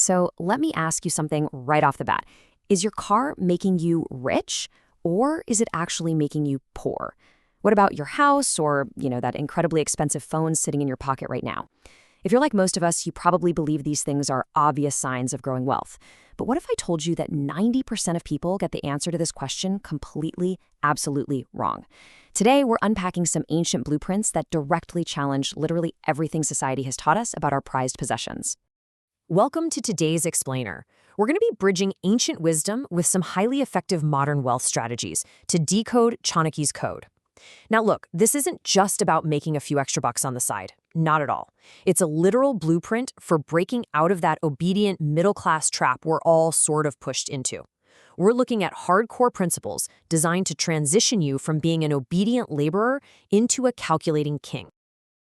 So let me ask you something right off the bat. Is your car making you rich, or is it actually making you poor? What about your house or, that incredibly expensive phone sitting in your pocket right now? If you're like most of us, you probably believe these things are obvious signs of growing wealth. But what if I told you that 90% of people get the answer to this question completely, absolutely wrong? Today, we're unpacking some ancient blueprints that directly challenge literally everything society has taught us about our prized possessions. Welcome to today's Explainer. We're going to be bridging ancient wisdom with some highly effective modern wealth strategies to decode Chanakya's code. Now look, this isn't just about making a few extra bucks on the side. Not at all. It's a literal blueprint for breaking out of that obedient middle-class trap we're all sort of pushed into. We're looking at hardcore principles designed to transition you from being an obedient laborer into a calculating king.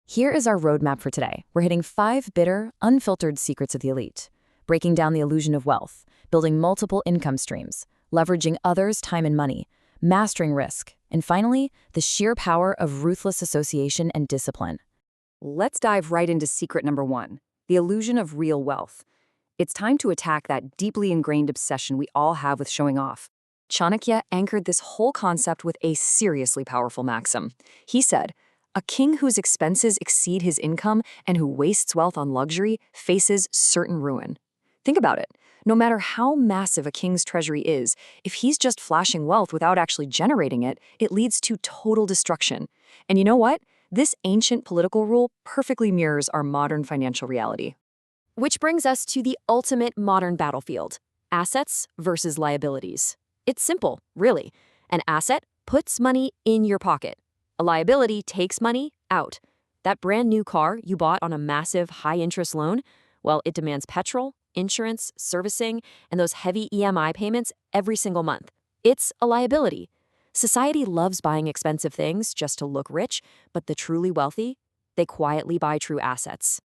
Here is our roadmap for today. We're hitting 5 bitter, unfiltered secrets of the elite, breaking down the illusion of wealth, building multiple income streams, leveraging others' time and money, mastering risk, and finally, the sheer power of ruthless association and discipline. Let's dive right into secret number 1, the illusion of real wealth. It's time to attack that deeply ingrained obsession we all have with showing off. Chanakya anchored this whole concept with a seriously powerful maxim. He said, "A king whose expenses exceed his income and who wastes wealth on luxury faces certain ruin." Think about it. No matter how massive a king's treasury is, if he's just flashing wealth without actually generating it, it leads to total destruction. And you know what? This ancient political rule perfectly mirrors our modern financial reality. Which brings us to the ultimate modern battlefield: assets versus liabilities. It's simple, really. An asset puts money in your pocket. A liability takes money out. That brand new car you bought on a massive high-interest loan, well, it demands petrol, insurance, servicing, and those heavy EMI payments every single month. It's a liability. Society loves buying expensive things just to look rich, but the truly wealthy, they quietly buy true assets.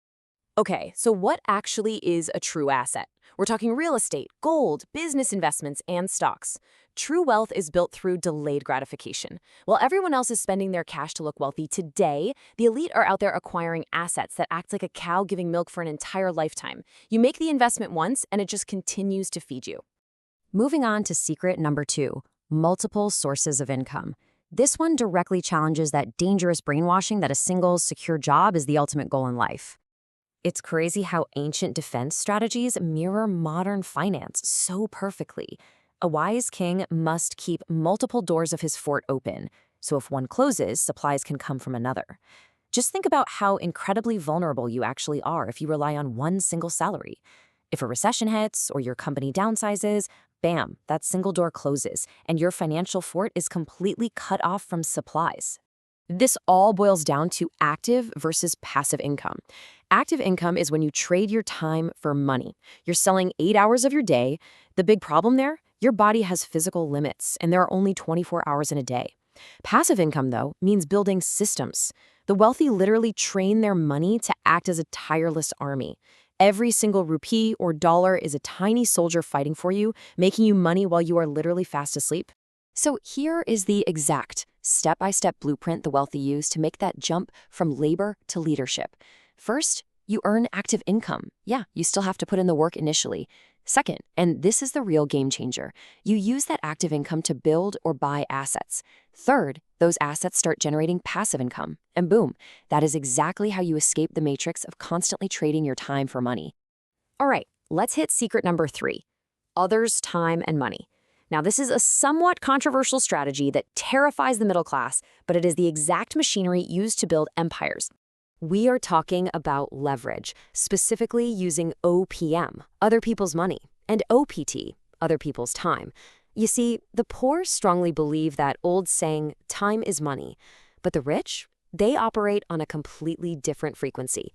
Okay, so what actually is a true asset? We're talking real estate, gold, business investments, and stocks. True wealth is built through delayed gratification. While everyone else is spending their cash to look wealthy today, the elite are out there acquiring assets that act like a cow giving milk for an entire lifetime. You make the investment once, and it just continues to feed you. Moving on to secret number 2, multiple sources of income. This one directly challenges that dangerous brainwashing that a single, secure job is the ultimate goal in life. It's crazy how ancient defense strategies mirror modern finance so perfectly. A wise king must keep multiple doors of his fort open, so if one closes, supplies can come from another. Just think about how incredibly vulnerable you actually are if you rely on one single salary. If a recession hits or your company downsizes, bam, that single door closes, and your financial fort is completely cut off from supplies. This all boils down to active versus passive income. Active income is when you trade your time for money. You're selling 8 hours of your day. The big problem there? Your body has physical limits, and there are only 24 hours in a day. Passive income, though, means building systems. The wealthy literally train their money to act as a tireless army. Every single rupee or dollar is a tiny soldier fighting for you, making you money while you are literally fast asleep. So here is the exact step-by-step blueprint the wealthy use to make that jump from labor to leadership. First, you earn active income. Yeah, you still have to put in the work initially. Second, and this is the real game changer, you use that active income to build or buy assets. Third, those assets start generating passive income. And boom, that is exactly how you escape the matrix of constantly trading your time for money. All right, let's hit secret number 3, others' time and money. Now, this is a somewhat controversial strategy that terrifies the middle class, but it is the exact machinery used to build empires. We are talking about leverage, specifically using OPM, other people's money, and OPT, other people's time. You see, the poor strongly believe that old saying, time is money, but the rich, they operate on a completely different frequency.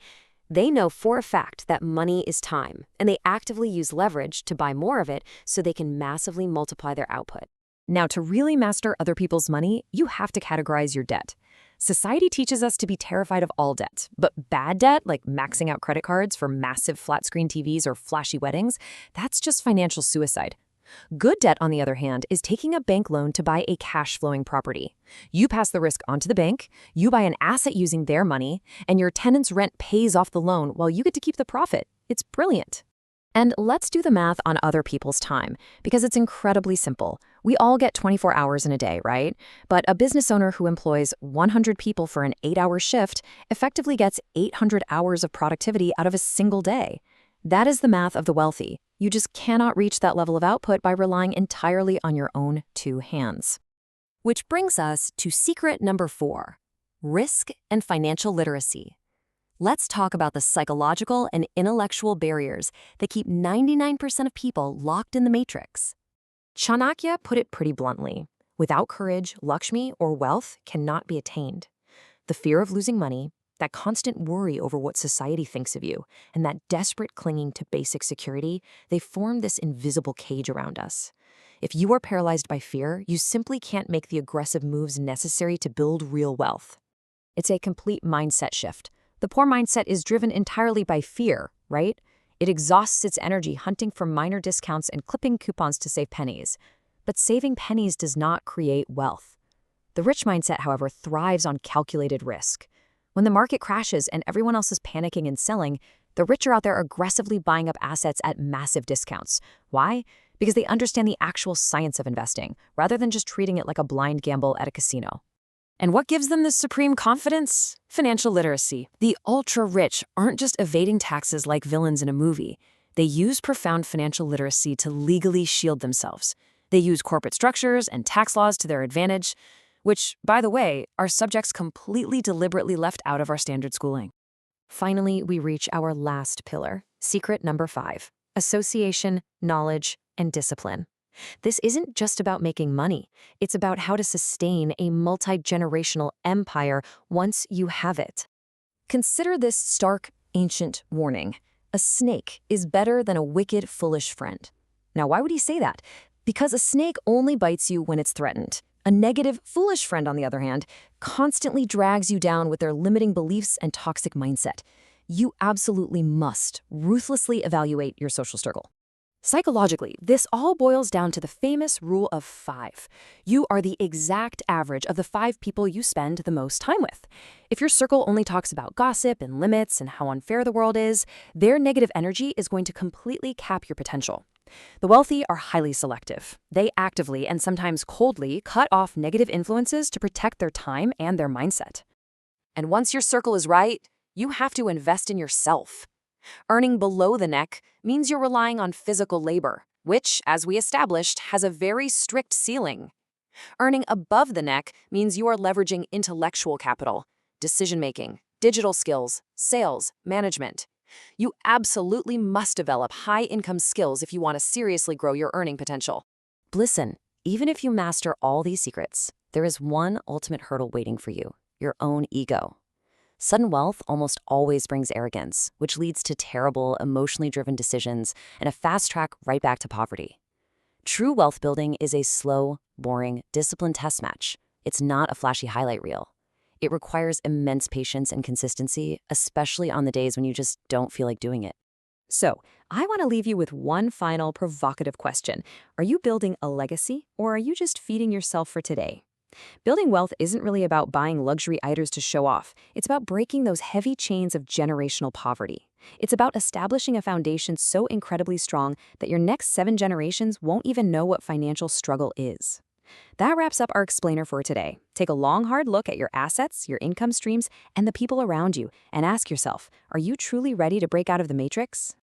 They know for a fact that money is time, and they actively use leverage to buy more of it so they can massively multiply their output. Now, to really master other people's money, you have to categorize your debt. Society teaches us to be terrified of all debt, but bad debt, like maxing out credit cards for massive flat-screen TVs or flashy weddings, that's just financial suicide. Good debt, on the other hand, is taking a bank loan to buy a cash-flowing property. You pass the risk onto the bank, you buy an asset using their money, and your tenant's rent pays off the loan while you get to keep the profit. It's brilliant. And let's do the math on other people's time, because it's incredibly simple. We all get 24 hours in a day, right? But a business owner who employs 100 people for an 8-hour shift effectively gets 800 hours of productivity out of a single day. That is the math of the wealthy. You just cannot reach that level of output by relying entirely on your own two hands. Which brings us to secret number 4, risk and financial literacy. Let's talk about the psychological and intellectual barriers that keep 99% of people locked in the matrix. Chanakya put it pretty bluntly: without courage, Lakshmi or wealth cannot be attained. The fear of losing money, that constant worry over what society thinks of you, and that desperate clinging to basic security, they form this invisible cage around us. If you are paralyzed by fear, you simply can't make the aggressive moves necessary to build real wealth. It's a complete mindset shift. The poor mindset is driven entirely by fear, right? It exhausts its energy hunting for minor discounts and clipping coupons to save pennies. But saving pennies does not create wealth. The rich mindset, however, thrives on calculated risk. When the market crashes and everyone else is panicking and selling, the rich are out there aggressively buying up assets at massive discounts. Why? Because they understand the actual science of investing, rather than just treating it like a blind gamble at a casino. And what gives them this supreme confidence? Financial literacy. The ultra-rich aren't just evading taxes like villains in a movie. They use profound financial literacy to legally shield themselves. They use corporate structures and tax laws to their advantage, which, by the way, are subjects completely deliberately left out of our standard schooling. Finally, we reach our last pillar, secret number 5, association, knowledge, and discipline. This isn't just about making money. It's about how to sustain a multi-generational empire once you have it. Consider this stark, ancient warning. A snake is better than a wicked, foolish friend. Now, why would he say that? Because a snake only bites you when it's threatened. A negative, foolish friend, on the other hand, constantly drags you down with their limiting beliefs and toxic mindset. You absolutely must ruthlessly evaluate your social circle. Psychologically, this all boils down to the famous rule of 5. You are the exact average of the 5 people you spend the most time with. If your circle only talks about gossip and limits and how unfair the world is, their negative energy is going to completely cap your potential. The wealthy are highly selective. They actively and sometimes coldly cut off negative influences to protect their time and their mindset. And once your circle is right, you have to invest in yourself. Earning below the neck means you're relying on physical labor, which, as we established, has a very strict ceiling. Earning above the neck means you are leveraging intellectual capital, decision-making, digital skills, sales, management. You absolutely must develop high-income skills if you want to seriously grow your earning potential. Listen, even if you master all these secrets, there is one ultimate hurdle waiting for you: your own ego. Sudden wealth almost always brings arrogance, which leads to terrible, emotionally driven decisions and a fast track right back to poverty. True wealth building is a slow, boring, disciplined test match. It's not a flashy highlight reel. It requires immense patience and consistency, especially on the days when you just don't feel like doing it. So, I want to leave you with one final provocative question. Are you building a legacy, or are you just feeding yourself for today? Building wealth isn't really about buying luxury items to show off. It's about breaking those heavy chains of generational poverty. It's about establishing a foundation so incredibly strong that your next 7 generations won't even know what financial struggle is. That wraps up our explainer for today. Take a long, hard look at your assets, your income streams, and the people around you, and ask yourself, are you truly ready to break out of the matrix?